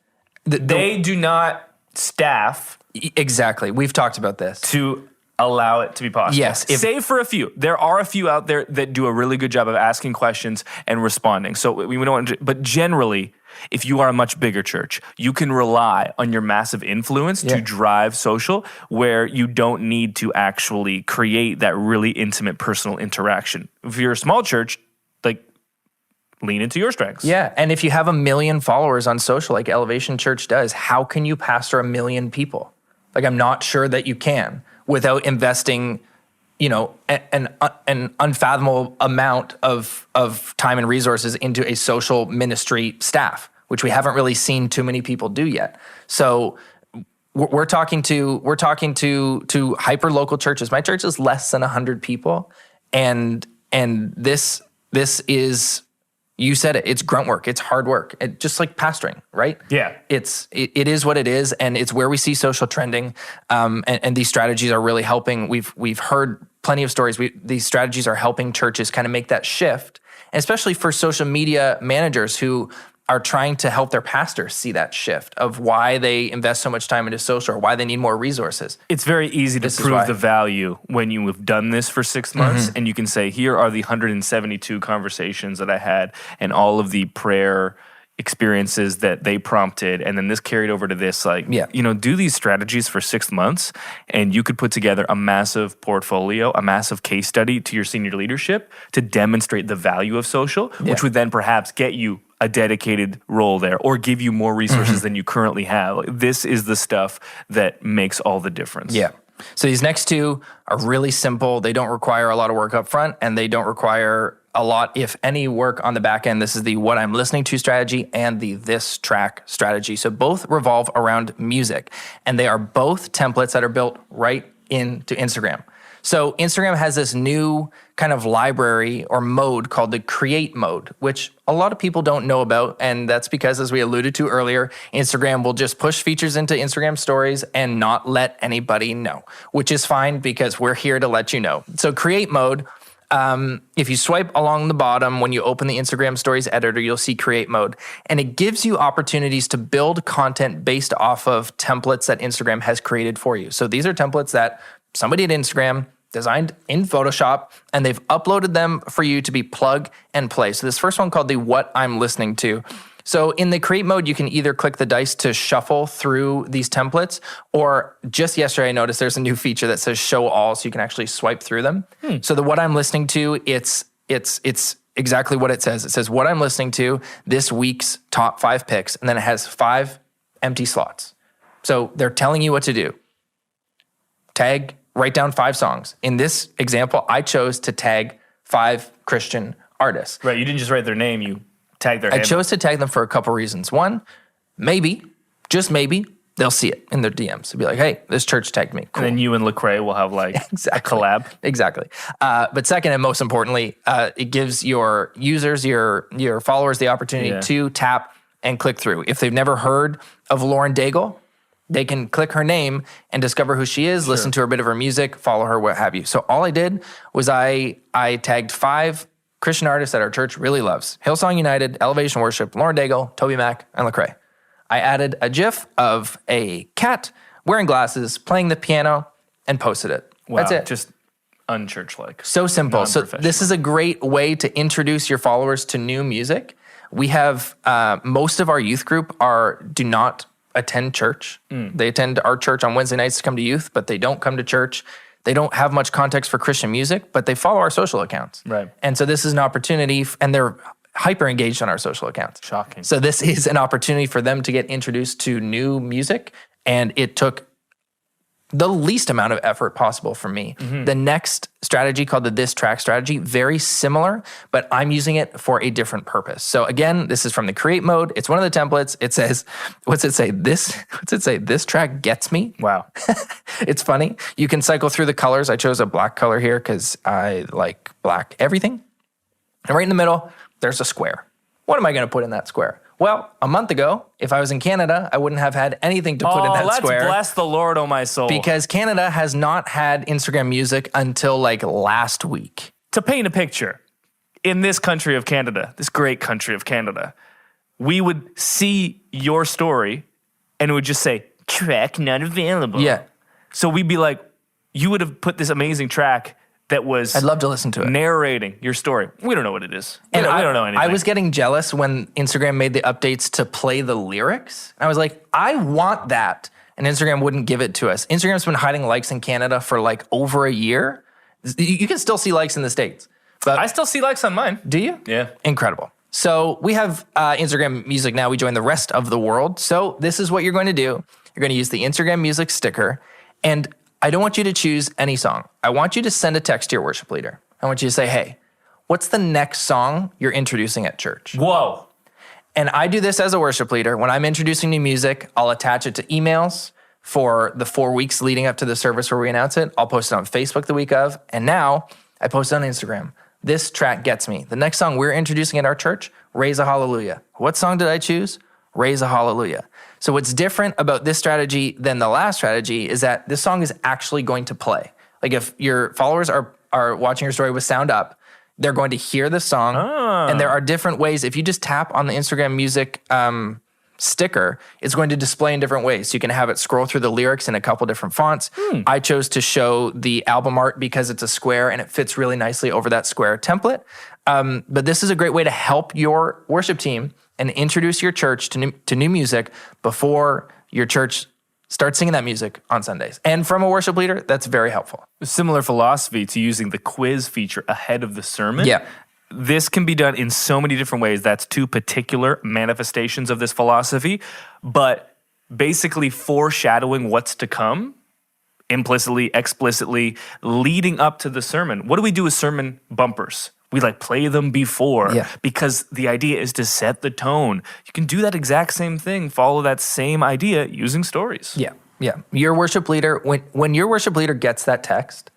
They do not staff. Exactly. We've talked about this. To allow it to be possible. Yes. Save for a few. There are a few out there that do a really good job of asking questions and responding. So we don't want to, but generally, if you are a much bigger church, you can rely on your massive influence to drive social, where you don't need to actually create that really intimate personal interaction. If you're a small church, like, lean into your strengths. Yeah, and if you have 1 million followers on social like Elevation Church does, how can you pastor 1 million people? Like, I'm not sure that you can without investing, an unfathomable amount of time and resources into a social ministry staff, which we haven't really seen too many people do yet. So we're talking to hyper local churches. My church is less than 100 people, and this is. You said it. It's grunt work. It's hard work. Just like pastoring, right? Yeah. It is what it is, and it's where we see social trending. And these strategies are really helping. We've heard plenty of stories. These strategies are helping churches kind of make that shift, especially for social media managers who are trying to help their pastors see that shift of why they invest so much time into social, or why they need more resources. It's very easy to prove the value when you have done this for 6 months, and you can say, here are the 172 conversations that I had and all of the prayer experiences that they prompted, and then this carried over to this. Do these strategies for 6 months, and you could put together a massive portfolio, a massive case study to your senior leadership to demonstrate the value of social, which would then perhaps get you a dedicated role there, or give you more resources than you currently have. This is the stuff that makes all the difference. Yeah. So these next two are really simple. They don't require a lot of work up front, and they don't require a lot, if any, work on the back end. This is the what I'm listening to strategy and the this track strategy. So both revolve around music, and they are both templates that are built right into Instagram. So Instagram has this new kind of library or mode called the create mode, which a lot of people don't know about. And that's because, as we alluded to earlier, Instagram will just push features into Instagram stories and not let anybody know, which is fine because we're here to let you know. So create mode, if you swipe along the bottom, when you open the Instagram stories editor, you'll see create mode. And it gives you opportunities to build content based off of templates that Instagram has created for you. So these are templates that somebody at Instagram designed in Photoshop, and they've uploaded them for you to be plug and play. So this first one called the what I'm listening to. So in the create mode, you can either click the dice to shuffle through these templates, or just yesterday I noticed there's a new feature that says show all, so you can actually swipe through them. So the what I'm listening to, it's exactly what it says. It says what I'm listening to, this week's top 5 picks, and then it has 5 empty slots. So they're telling you what to do. Write down 5 songs. In this example, I chose to tag 5 Christian artists. Right, you didn't just write their name, you tagged their I chose to tag them for a couple reasons. One, maybe, just maybe, they'll see it in their DMs. They'll be like, hey, this church tagged me. Cool. And then you and Lecrae will have like a collab. Exactly. But second, and most importantly, it gives your users, your followers, the opportunity to tap and click through. If they've never heard of Lauren Daigle, they can click her name and discover who she is, listen to a bit of her music, follow her, what have you. So all I did was I tagged 5 Christian artists that our church really loves. Hillsong United, Elevation Worship, Lauren Daigle, Toby Mac, and Lecrae. I added a GIF of a cat wearing glasses, playing the piano, and posted it. Wow, That's it. Just unchurch-like. So simple. So this is a great way to introduce your followers to new music. We have most of our youth group do not attend church. They attend our church on Wednesday nights to come to youth, but they don't come to church. They don't have much context for Christian music, but they follow our social accounts. Right. And so this is an opportunity, and they're hyper engaged on our social accounts. Shocking. So this is an opportunity for them to get introduced to new music, and it took the least amount of effort possible for me. The next strategy, called the This Track strategy, very similar, but I'm using it for a different purpose. So again, this is from the create mode. It's one of the templates. It says, what's it say? This track gets me. Wow. It's funny. You can cycle through the colors. I chose a black color here because I like black everything. And right in the middle, there's a square. What am I going to put in that square? Well, a month ago, if I was in Canada, I wouldn't have had anything to put in that square. Bless the Lord, oh my soul. Because Canada has not had Instagram music until like last week. To paint a picture, in this country of Canada, this great country of Canada, we would see your story and it would just say, track not available. Yeah. So we'd be like, you would have put this amazing track that was I'd love to listen to it. Narrating your story. We don't know what it is. We And don't know anything. I was getting jealous when Instagram made the updates to play the lyrics. I was like, I want that. And Instagram wouldn't give it to us. Instagram's been hiding likes in Canada for like over a year. You can still see likes in the States. But I still see likes on mine. do you? Yeah. Incredible. So we have Instagram music now. We join the rest of the world. So this is what you're going to do. You're going to use the Instagram music sticker. And I don't want you to choose any song. I want you to send a text to your worship leader. I want you to say, hey, what's the next song you're introducing at church? Whoa. And I do this as a worship leader. When I'm introducing new music, I'll attach it to emails for the 4 weeks leading up to the service where we announce it. I'll post it on Facebook the week of. And now I post it on Instagram. This track gets me. The next song we're introducing at our church, Raise a Hallelujah. What song did I choose? Raise a Hallelujah. So what's different about this strategy than the last strategy is that this song is actually going to play. Like if your followers are watching your story with sound up, they're going to hear the song. And there are different ways. If you just tap on the Instagram music sticker, it's going to display in different ways. So you can have it scroll through the lyrics in a couple different fonts. I chose to show the album art because it's a square and it fits really nicely over that square template. But this is a great way to help your worship team and introduce your church to new music before your church starts singing that music on Sundays. And from a worship leader, that's very helpful. Similar philosophy to using the quiz feature ahead of the sermon. Yeah. This can be done in so many different ways. That's 2 particular manifestations of this philosophy, but basically foreshadowing what's to come, implicitly, explicitly, leading up to the sermon. What do we do with sermon bumpers? We play them before because the idea is to set the tone. You can do that exact same thing, follow that same idea using stories. Yeah. Your worship leader, when your worship leader gets that text,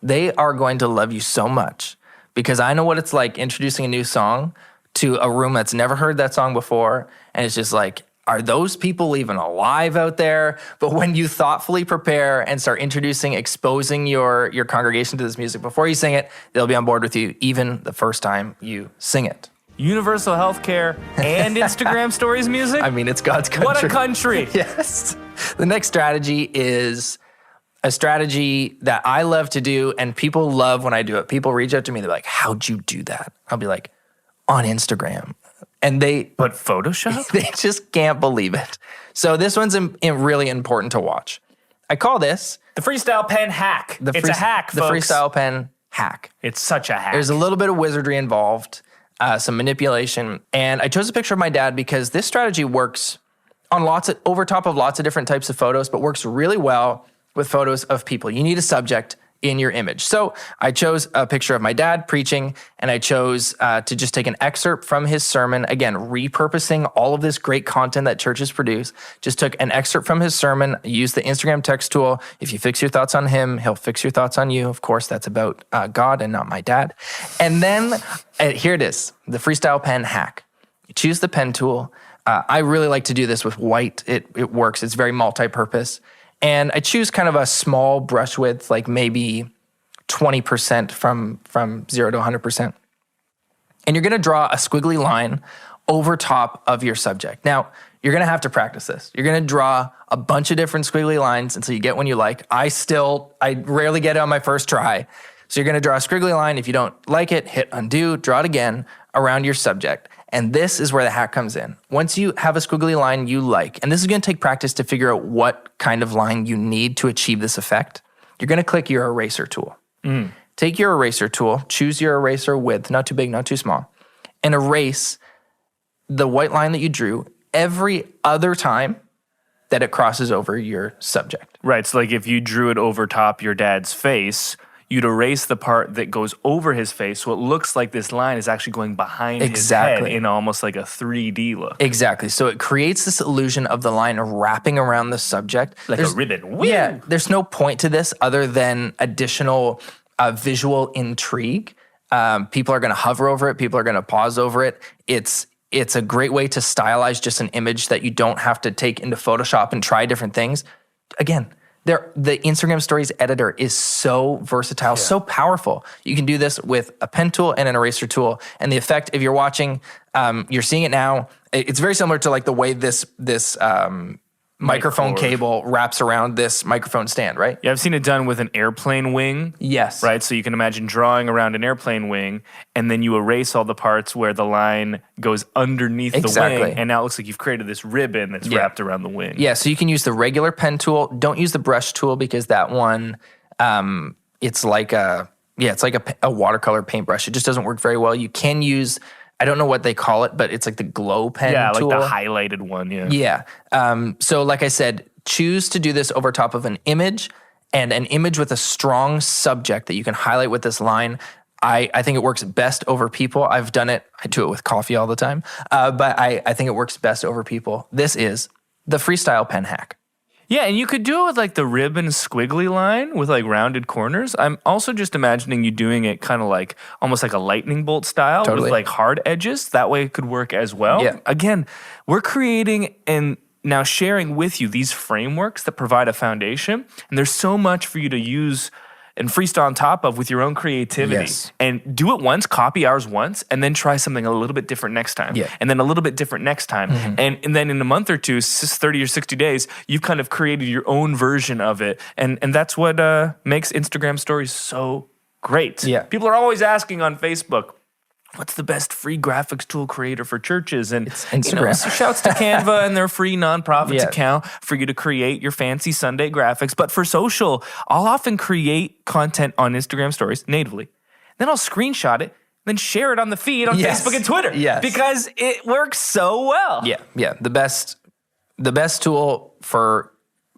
they are going to love you so much because I know what it's like introducing a new song to a room that's never heard that song before. And it's just like, are those people even alive out there? But when you thoughtfully prepare and start exposing your congregation to this music before you sing it, they'll be on board with you even the first time you sing it. Universal healthcare and Instagram stories music? I mean, it's God's country. What a country. Yes. The next strategy is a strategy that I love to do and people love when I do it. People reach out to me, they're like, how'd you do that? I'll be like, on Instagram. And But Photoshop? they just can't believe it. So this one's really important to watch. I call this the Freestyle Pen hack. It's a hack, folks. The Freestyle Pen hack. It's such a hack. There's a little bit of wizardry involved, some manipulation. And I chose a picture of my dad because this strategy works on over top of lots of different types of photos, but works really well with photos of people. You need a subject in your image. So I chose a picture of my dad preaching, and I chose to just take an excerpt from his sermon. Again, repurposing all of this great content that churches produce. Just took an excerpt from his sermon, used the Instagram text tool. If you fix your thoughts on him, he'll fix your thoughts on you. Of course, that's about God and not my dad. And then here it is, the Freestyle Pen hack. choose the pen tool. I really like to do this with white. It works. It's very multi-purpose. And I choose kind of a small brush width, like maybe 20% from 0 to 100%. And you're going to draw a squiggly line over top of your subject. Now, you're going to have to practice this. You're going to draw a bunch of different squiggly lines until you get one you like. I rarely get it on my first try. So you're going to draw a squiggly line. If you don't like it, hit undo, draw it again around your subject. And this is where the hack comes in. Once you have a squiggly line you like, and this is going to take practice to figure out what kind of line you need to achieve this effect, you're going to click your eraser tool. Take your eraser tool, choose your eraser width, not too big, not too small, and erase the white line that you drew every other time that it crosses over your subject. Right. So like if you drew it over top your dad's face, you'd erase the part that goes over his face, so it looks like this line is actually going behind his head in almost like a 3D look. Exactly. So it creates this illusion of the line wrapping around the subject. Like a ribbon. Woo! Yeah. There's no point to this other than additional visual intrigue. People are going to hover over it. People are going to pause over it. It's a great way to stylize just an image that you don't have to take into Photoshop and try different things. Again, the Instagram Stories editor is so versatile, so powerful. You can do this with a pen tool and an eraser tool. And the effect, if you're watching, you're seeing it now. It's very similar to like the way this microphone cable wraps around this microphone stand, right? Yeah, I've seen it done with an airplane wing. Yes. Right? So you can imagine drawing around an airplane wing, and then you erase all the parts where the line goes underneath the wing, and now it looks like you've created this ribbon that's wrapped around the wing. Yeah, so you can use the regular pen tool. Don't use the brush tool because that one, it's like a watercolor paintbrush. It just doesn't work very well. You can use, I don't know what they call it, but it's like the glow pen tool. Yeah, like the highlighted one, Yeah. So like I said, choose to do this over top of an image, and an image with a strong subject that you can highlight with this line. I think it works best over people. I've done it. I do it with coffee all the time. But I think it works best over people. This is the Freestyle Pen hack. Yeah, and you could do it with like the ribbon squiggly line with like rounded corners. I'm also just imagining you doing it kind of like almost like a lightning bolt style with like hard edges. That way it could work as well. Yeah. Again, we're creating and now sharing with you these frameworks that provide a foundation. And there's so much for you to use and freestyle on top of with your own creativity. Yes. And do it once, copy ours once, and then try something a little bit different next time. Yeah. And then a little bit different next time. And then in a month or two, 30 or 60 days, you've kind of created your own version of it. And that's what makes Instagram Stories so great. Yeah. People are always asking on Facebook, what's the best free graphics tool creator for churches? And it's Instagram. So shouts to Canva and their free nonprofits account for you to create your fancy Sunday graphics. But for social, I'll often create content on Instagram Stories natively. Then I'll screenshot it, then share it on the feed on Facebook and Twitter. Yes. Because it works so well. Yeah. The best tool for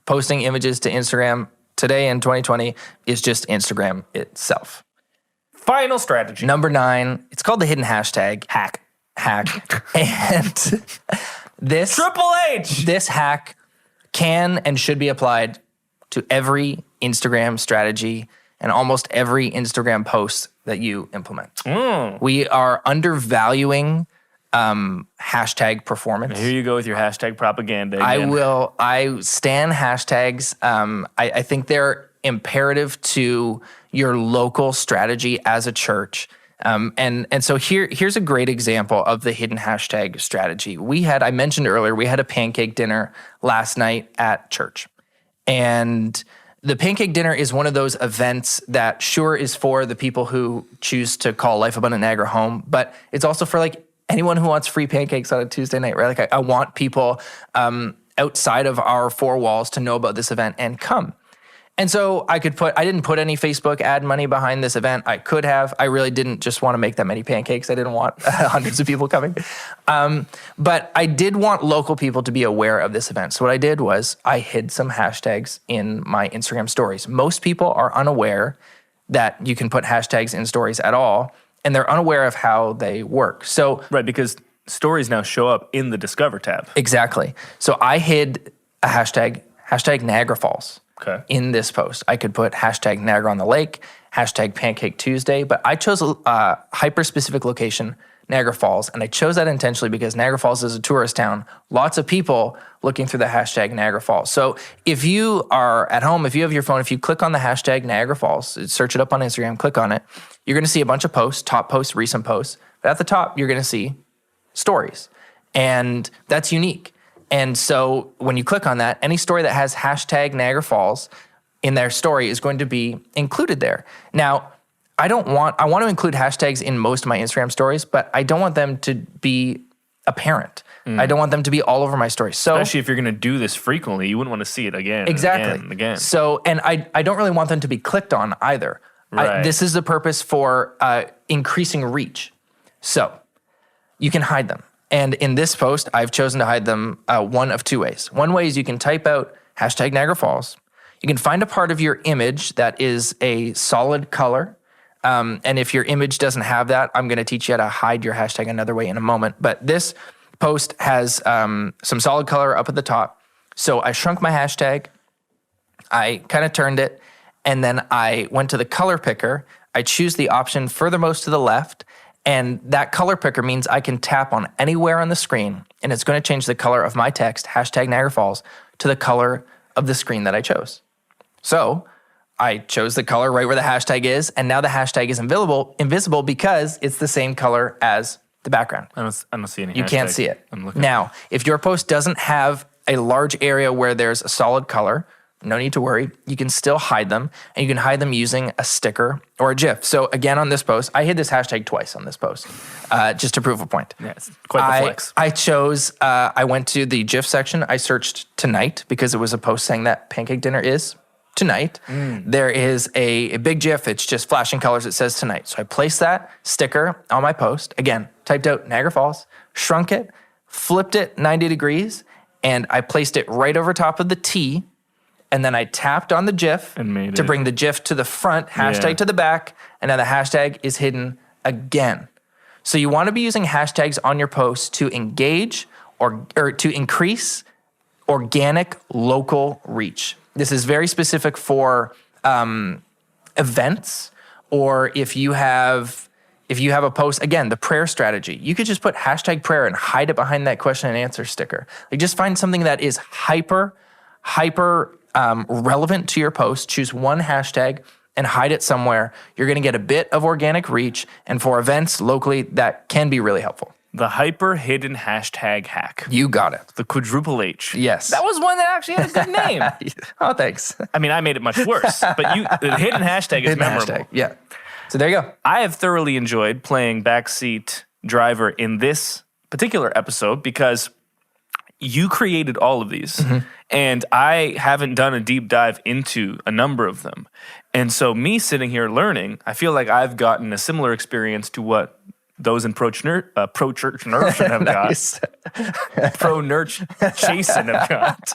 posting images to Instagram today in 2020 is just Instagram itself. Final strategy. Number 9, it's called the hidden hashtag. Hack. And this Triple H. This hack can and should be applied to every Instagram strategy and almost every Instagram post that you implement. We are undervaluing hashtag performance. Here you go with your hashtag propaganda again. I stan hashtags. I think they're imperative to your local strategy as a church. And so here's a great example of the hidden hashtag strategy. I mentioned earlier, we had a pancake dinner last night at church. And the pancake dinner is one of those events that sure is for the people who choose to call Life Abundant Niagara home, but it's also for like anyone who wants free pancakes on a Tuesday night, right? Like I want people outside of our 4 walls to know about this event and come. And so I didn't put any Facebook ad money behind this event. I could have. I really didn't just want to make that many pancakes. I didn't want hundreds of people coming. But I did want local people to be aware of this event. So what I did was I hid some hashtags in my Instagram stories. Most people are unaware that you can put hashtags in stories at all, and they're unaware of how they work. So Right, because stories now show up in the Discover tab. Exactly. So I hid a hashtag Niagara Falls. Okay. In this post. I could put hashtag Niagara on the Lake, hashtag Pancake Tuesday, but I chose a hyper-specific location, Niagara Falls. And I chose that intentionally because Niagara Falls is a tourist town. Lots of people looking through the hashtag Niagara Falls. So if you are at home, if you have your phone, if you click on the hashtag Niagara Falls, search it up on Instagram, click on it, you're going to see a bunch of posts, top posts, recent posts. But at the top, you're going to see stories. And that's unique. And so when you click on that, any story that has hashtag Niagara Falls in their story is going to be included there. Now, I want to include hashtags in most of my Instagram stories, but I don't want them to be apparent. I don't want them to be all over my stories. So, especially if you're going to do this frequently, you wouldn't want to see it again. Exactly. And again. So, and I don't really want them to be clicked on either. Right. This is the purpose for increasing reach. So you can hide them. And in this post, I've chosen to hide them one of two ways. One way is you can type out hashtag Niagara Falls. You can find a part of your image that is a solid color. And if your image doesn't have that, I'm going to teach you how to hide your hashtag another way in a moment. But this post has some solid color up at the top. So I shrunk my hashtag. I kind of turned it. And then I went to the color picker. I choose the option furthermost to the left. And that color picker means I can tap on anywhere on the screen. And it's going to change the color of my text, hashtag Niagara Falls, to the color of the screen that I chose. So I chose the color right where the hashtag is, and now the hashtag is invisible because it's the same color as the background. I don't see any You hashtag. can't see it. I'm looking. Now, if your post doesn't have a large area where there's a solid color, no need to worry. You can still hide them, and you can hide them using a sticker or a GIF. So again, on this post, I hid this hashtag twice on this post, just to prove a point. Yeah, it's quite the flex. I went to the GIF section. I searched tonight because it was a post saying that pancake dinner is tonight. There is a big GIF. It's just flashing colors. It says tonight. So I placed that sticker on my post. Again, typed out Niagara Falls, shrunk it, flipped it 90 degrees, and I placed it right over top of the T. And then I tapped on the GIF to bring the GIF to the front, hashtag to the back, and now the hashtag is hidden again. So you want to be using hashtags on your posts to engage or to increase organic local reach. This is very specific for events, or if you have a post, again, the prayer strategy, you could just put hashtag prayer and hide it behind that question and answer sticker. Like, just find something that is hyper relevant to your post, choose one hashtag and hide it somewhere. You're going to get a bit of organic reach, and for events locally, that can be really helppful. The hyper hidden hashtag hack. You got it. The quadruple H. Yes. That was one that actually had a good name. Oh, thanks. I mean, I made it much worse, but the hidden hashtag is memorable. Hashtag. Yeah. So there you go. I have thoroughly enjoyed playing backseat driver in this particular episode because you created all of these, and I haven't done a deep dive into a number of them. And so me sitting here learning, I feel like I've gotten a similar experience to what those in pro-church nurture have Nice. got. Pro-nurch chasing have got.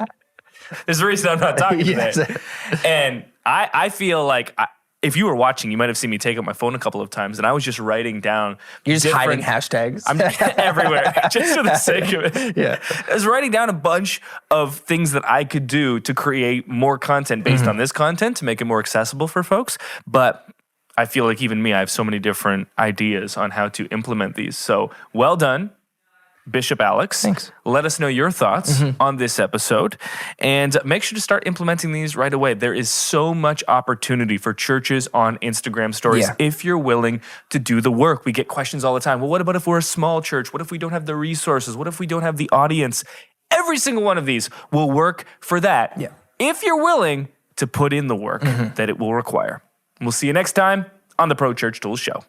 There's a reason I'm not talking today. Yes. And I feel like if you were watching, you might have seen me take out my phone a couple of times, and I was just writing down. You're just hiding hashtags. I'm everywhere, just for the sake of it. Yeah. I was writing down a bunch of things that I could do to create more content based on this content to make it more accessible for folks. But I feel like even me, I have so many different ideas on how to implement these. So well done, Bishop Alex. Thanks. Let us know your thoughts on this episode, and make sure to start implementing these right away. There is so much opportunity for churches on Instagram stories if you're willing to do the work. We get questions all the time. Well, what about if we're a small church? What if we don't have the resources? What if we don't have the audience? Every single one of these will work for that if you're willing to put in the work that it will require. We'll see you next time on the Pro Church Tools Show.